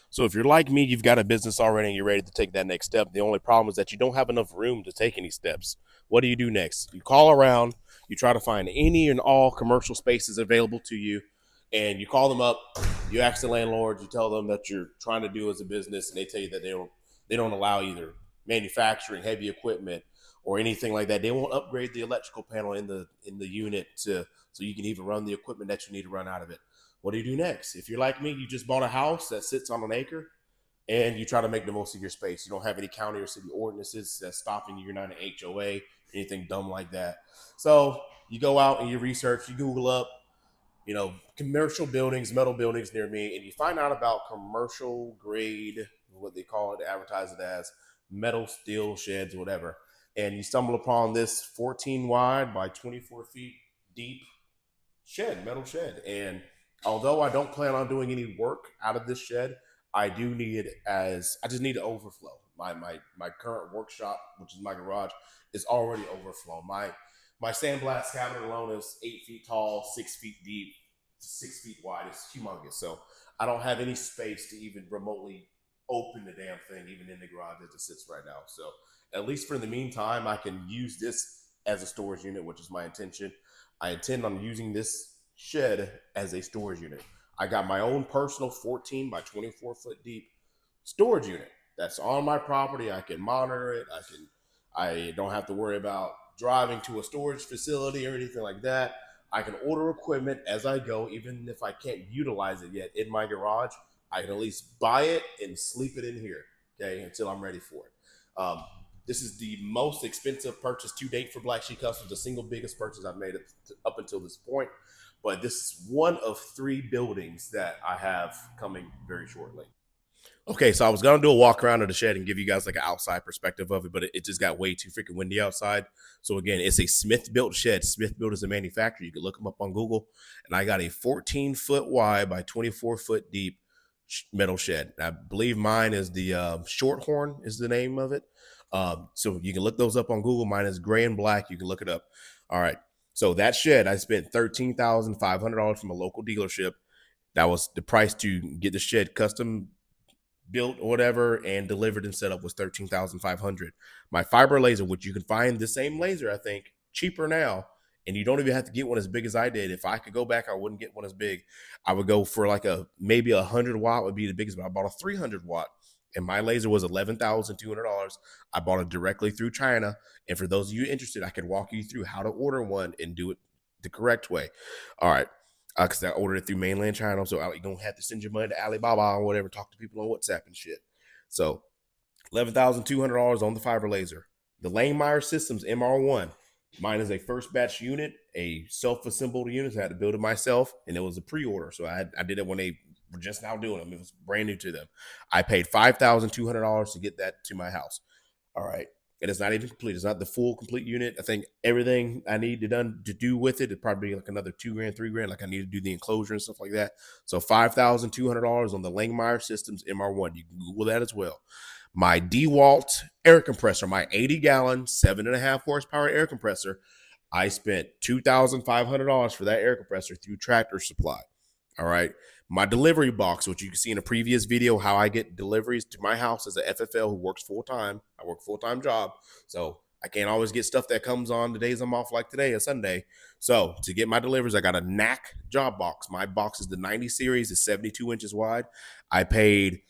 So if you're like me, you've got a business already and you're ready to take that next step. The only problem is that you don't have enough room to take any steps. What do you do next? You call around, you try to find any and all commercial spaces available to you, and you call them up, you ask the landlord, you tell them that you're trying to do as a business, and they tell you that they don't allow either manufacturing heavy equipment or anything like that. They won't upgrade the electrical panel in the unit to so you can even run the equipment that you need to run out of it. What do you do next? If you're like me, you just bought a house that sits on an acre and you try to make the most of your space. You don't have any county or city ordinances that's stopping you. You're not an HOA, anything dumb like that. So you go out and you research, you Google up, commercial buildings, metal buildings near me, and you find out about commercial grade, what they call it, advertise it as metal steel sheds, whatever. And you stumble upon this 14 wide by 24 feet deep metal shed. And although I don't plan on doing any work out of this shed, I just need to overflow. My current workshop, which is my garage, is already overflow. My sandblast cabinet alone is 8 feet tall, 6 feet deep, 6 feet wide. It's humongous. So I don't have any space to even remotely open the damn thing, even in the garage as it sits right now. So at least for the meantime, I can use this as a storage unit, which is my intention. I intend on using this shed as a storage unit. I got my own personal 14 by 24 foot deep storage unit that's on my property. I can monitor it. I don't have to worry about driving to a storage facility or anything like that. I can order equipment as I go, even if I can't utilize it yet in my garage. I can at least buy it and sleep it in here, okay, until I'm ready for it. This is the most expensive purchase to date for Black Sheep Customs, the single biggest purchase I've made up until this point. But this is one of three buildings that I have coming very shortly. Okay, so I was gonna do a walk around of the shed and give you guys like an outside perspective of it, but it just got way too freaking windy outside. So again, it's a Smith built shed. Smith built is a manufacturer. You can look them up on Google. And I got a 14-foot wide by 24-foot deep metal shed. I believe mine is the Shorthorn is the name of it. So you can look those up on Google. Mine is gray and black. You can look it up. All right. So that shed, I spent $13,500 from a local dealership. That was the price to get the shed custom built or whatever and delivered and set up was 13,500. My fiber laser, which you can find the same laser, I think, cheaper now, and you don't even have to get one as big as I did. If I could go back, I wouldn't get one as big. I would go for like maybe 100 watt would be the biggest, but I bought a 300 watt. And my laser was $11,200. I bought it directly through China. And for those of you interested, I could walk you through how to order one and do it the correct way. All right, because I ordered it through mainland China, so you don't have to send your money to Alibaba or whatever, talk to people on WhatsApp and shit. So $11,200 on the fiber laser. The Langmeyer Systems MR1. Mine is a first batch unit, a self-assembled unit. So I had to build it myself, and it was a pre-order. So I did it when they were just now doing them. It was brand new to them. I paid $5,200 to get that to my house. All right. And it's not even complete. It's not the full complete unit. I think everything I need to do with it, it'd probably be like another $2,000, $3,000. Like I need to do the enclosure and stuff like that. So $5,200 on the Langmeyer Systems MR1. You can Google that as well. My DeWalt air compressor, my 80-gallon, 7.5 horsepower air compressor. I spent $2,500 for that air compressor through Tractor Supply. All right. My delivery box, which you can see in a previous video, how I get deliveries to my house as a FFL who works full time. I work full time job, so I can't always get stuff that comes on the days I'm off, like today, a Sunday. So to get my deliveries, I got a Knack job box. My box is the 90 series, it's 72 inches wide. I paid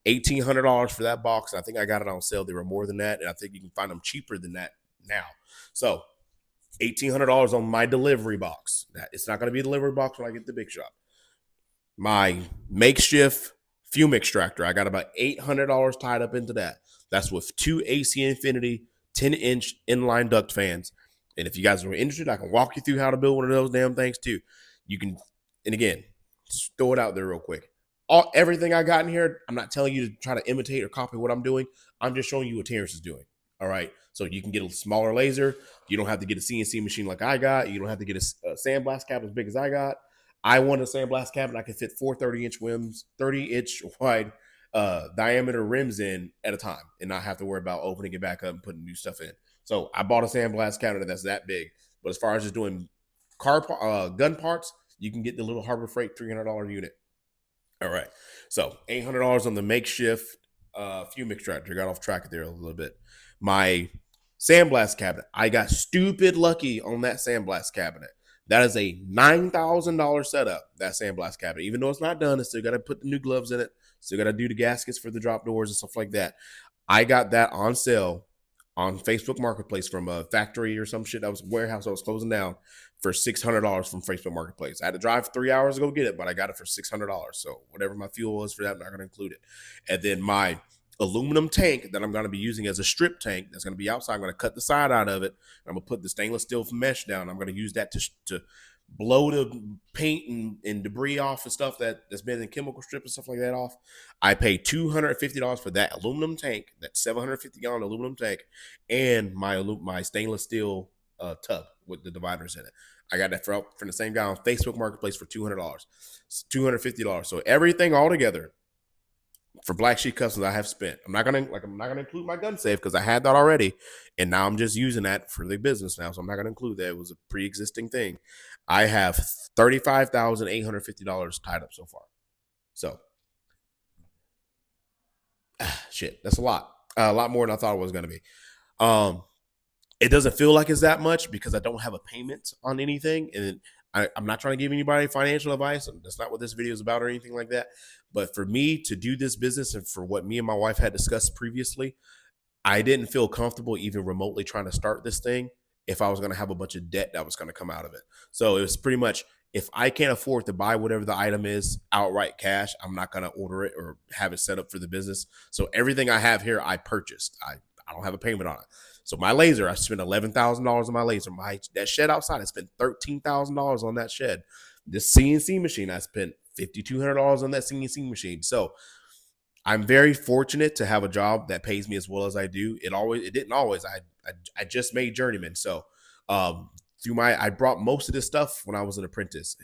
$1,800 for that box. I think I got it on sale. They were more than that, and I think you can find them cheaper than that now. So $1,800 on my delivery box. It's not going to be a delivery box when I get the big shop. My makeshift fume extractor, I got about $800 tied up into that. That's with two AC Infinity 10-inch inline duct fans. And if you guys are interested, I can walk you through how to build one of those damn things too. You can, and again, just throw it out there real quick. Everything I got in here, I'm not telling you to try to imitate or copy what I'm doing. I'm just showing you what Terrence is doing. All right. So you can get a smaller laser. You don't have to get a CNC machine like I got. You don't have to get a sandblast cap as big as I got. I want a sandblast cabinet I can fit four 30-inch rims, 30-inch wide diameter rims in at a time and not have to worry about opening it back up and putting new stuff in. So I bought a sandblast cabinet that's that big. But as far as just doing gun parts, you can get the little Harbor Freight $300 unit. All right. So $800 on the makeshift fume extractor. Got off track there a little bit. My sandblast cabinet. I got stupid lucky on that sandblast cabinet. That is a $9,000 setup. That sandblast cabinet. Even though it's not done, it's still got to put the new gloves in it. Still got to do the gaskets for the drop doors and stuff like that. I got that on sale on Facebook Marketplace from a factory or some shit that was a warehouse that was closing down for $600 from Facebook Marketplace. I had to drive 3 hours to go get it, but I got it for $600. So whatever my fuel was for that, I'm not going to include it. And then my aluminum tank that I'm going to be using as a strip tank that's going to be outside. I'm going to cut the side out of it. I'm going to put the stainless steel mesh down. I'm going to use that to blow the paint and debris off and stuff that's been in chemical strip and stuff like that off. I paid $250 for that aluminum tank, that 750-gallon aluminum tank, and my stainless steel tub with the dividers in it. I got that from the same guy on Facebook Marketplace for $200, $250. So everything all together for Black Sheep Customs I have spent. I'm not gonna include my gun safe because I had that already, and now I'm just using that for the business now. So I'm not gonna include that. It was a pre-existing thing. I have $35,850 tied up so far. So shit, that's a lot more than I thought it was gonna be. It doesn't feel like it's that much because I don't have a payment on anything, and I'm not trying to give anybody financial advice. That's not what this video is about or anything like that. But for me to do this business and for what me and my wife had discussed previously, I didn't feel comfortable even remotely trying to start this thing if I was going to have a bunch of debt that was going to come out of it. So it was pretty much, if I can't afford to buy whatever the item is outright cash, I'm not going to order it or have it set up for the business. So everything I have here, I purchased. I don't have a payment on it. So my laser, I spent $11,000 on my laser. That shed outside, I spent $13,000 on that shed. This CNC machine, I spent $5,200 on that CNC machine. So I'm very fortunate to have a job that pays me as well as I do. It didn't always. I just made journeyman. So I brought most of this stuff when I was an apprentice.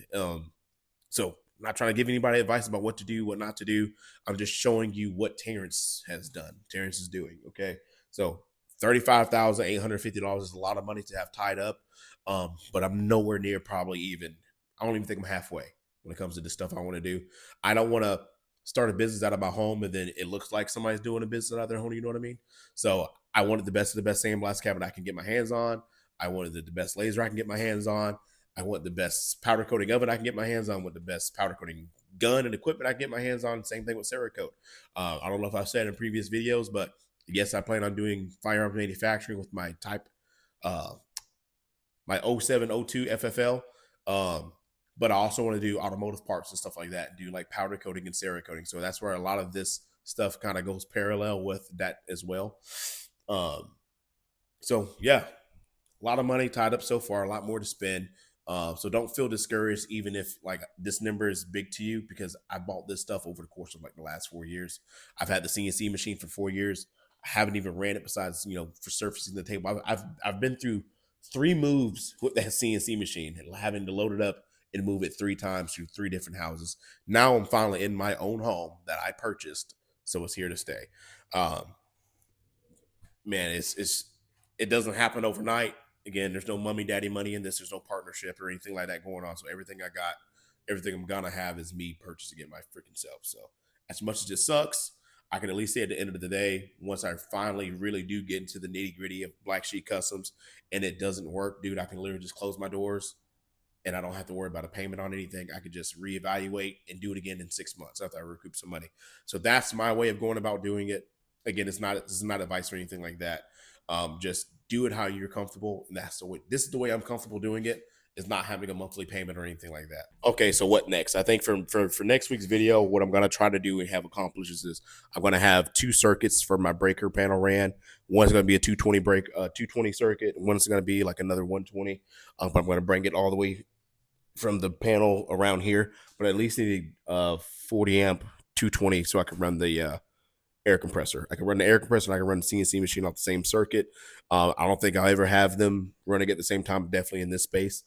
So I'm not trying to give anybody advice about what to do, what not to do. I'm just showing you what Terrence has done. Terrence is doing. Okay. So $35,850 is a lot of money to have tied up. But I'm nowhere near probably even. I don't even think I'm halfway when it comes to the stuff I want to do. I don't want to start a business out of my home and then it looks like somebody's doing a business out of their home. You know what I mean? So I wanted the best of the best sandblast cabinet I can get my hands on. I wanted the best laser I can get my hands on. I want the best powder coating oven I can get my hands on, with the best powder coating gun and equipment I can get my hands on. Same thing with Cerakote. I don't know if I've said in previous videos, but yes, I plan on doing firearms manufacturing with my my 0702 FFL. But I also want to do automotive parts and stuff like that, and do like powder coating and Cerakoting. So that's where a lot of this stuff kind of goes parallel with that as well. So yeah, a lot of money tied up so far, a lot more to spend. So don't feel discouraged, even if like this number is big to you, because I bought this stuff over the course of like the last 4 years. I've had the CNC machine for 4 years. I haven't even ran it besides, for surfacing the table. I've been through 3 moves with that CNC machine and having to load it up and move it 3 times through 3 different houses. Now I'm finally in my own home that I purchased, so it's here to stay. Man, it doesn't happen overnight. Again, there's no mummy daddy money in this. There's no partnership or anything like that going on. So everything I'm gonna have is me purchasing it my freaking self. So as much as it sucks, I can at least say at the end of the day, once I finally really do get into the nitty gritty of Black Sheep Customs and it doesn't work, dude, I can literally just close my doors and I don't have to worry about a payment on anything. I could just reevaluate and do it again in 6 months after I recoup some money. So that's my way of going about doing it. Again, this is not advice or anything like that. Just do it how you're comfortable. And that's the way. This is the way I'm comfortable doing it. Is not having a monthly payment or anything like that. Okay, so what next? I think for next week's video, what I'm gonna try to do and have accomplished is I'm gonna have 2 circuits for my breaker panel ran. One's gonna be a 220 circuit. One's gonna be like another 120. But I'm gonna bring it all the way from the panel around here. But at least need a 40 amp 220 so I can run the air compressor. I can run the air compressor and I can run the CNC machine off the same circuit. I don't think I'll ever have them running at the same time, definitely in this space.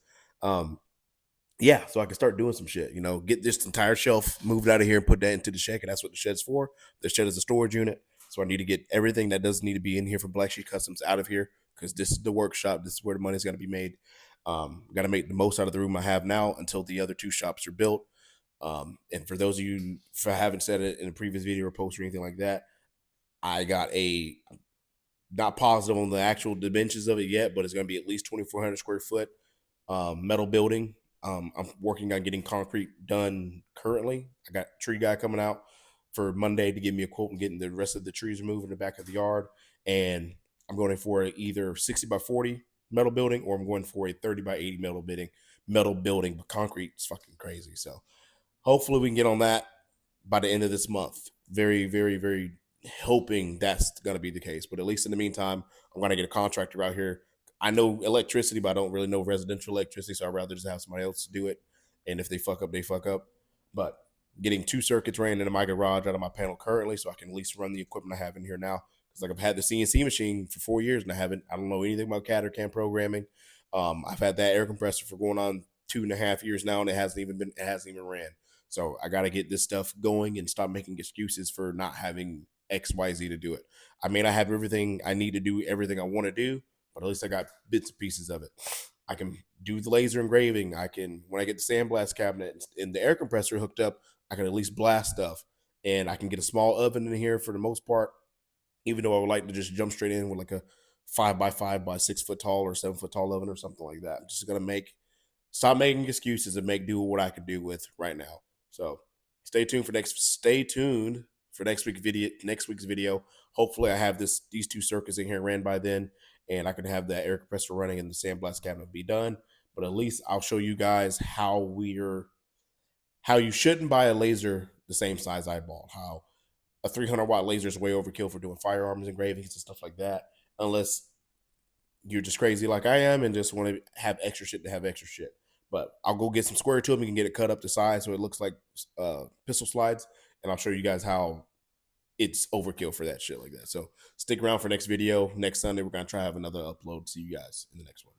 Yeah, so I can start doing some shit, get this entire shelf moved out of here and put that into the shed. And that's what the shed's for. The shed is a storage unit. So I need to get everything that does need to be in here for Black Sheep Customs out of here, because this is the workshop. This is where the money's going to be made. Got to make the most out of the room I have now until the other 2 shops are built. And for those of you, if I haven't said it in a previous video or post or anything like that, I got a, not positive on the actual dimensions of it yet, but it's going to be at least 2,400 square foot metal building. I'm working on getting concrete done currently. I got a tree guy coming out for Monday to give me a quote and getting the rest of the trees removed in the back of the yard. And I'm going for either 60 by 40 metal building, or I'm going for a 30 by 80 metal building, but concrete is fucking crazy. So hopefully we can get on that by the end of this month. Very, very, very hoping that's going to be the case. But at least in the meantime, I'm going to get a contractor out here. I know electricity, but I don't really know residential electricity, so I'd rather just have somebody else do it. And if they fuck up, they fuck up. But getting 2 circuits ran into my garage out of my panel currently, so I can at least run the equipment I have in here now. Because like I've had the CNC machine for 4 years, and I don't know anything about CAD or CAM programming. I've had that air compressor for going on 2.5 years now, and it hasn't even ran. So I got to get this stuff going and stop making excuses for not having XYZ to do it. I mean, I have everything I need to do everything I want to do, but at least I got bits and pieces of it. I can do the laser engraving. I can, when I get the sandblast cabinet and the air compressor hooked up, I can at least blast stuff. And I can get a small oven in here for the most part, even though I would like to just jump straight in with like a 5x5 by 6 foot tall or 7 foot tall oven or something like that. I'm just going to stop making excuses and make do what I can do with right now. So stay tuned for next week's video. Hopefully I have these 2 circuits in here ran by then, and I can have that air compressor running and the sandblast cabinet be done. But at least I'll show you guys how you shouldn't buy a laser the same size I bought. How a 300-watt laser is way overkill for doing firearms engravings and stuff like that, unless you're just crazy like I am and just want to have extra shit to have extra shit. But I'll go get some square tube and get it cut up to size so it looks like pistol slides, and I'll show you guys how it's overkill for that shit like that. So stick around for next video. Next Sunday, we're going to try to have another upload. See you guys in the next one.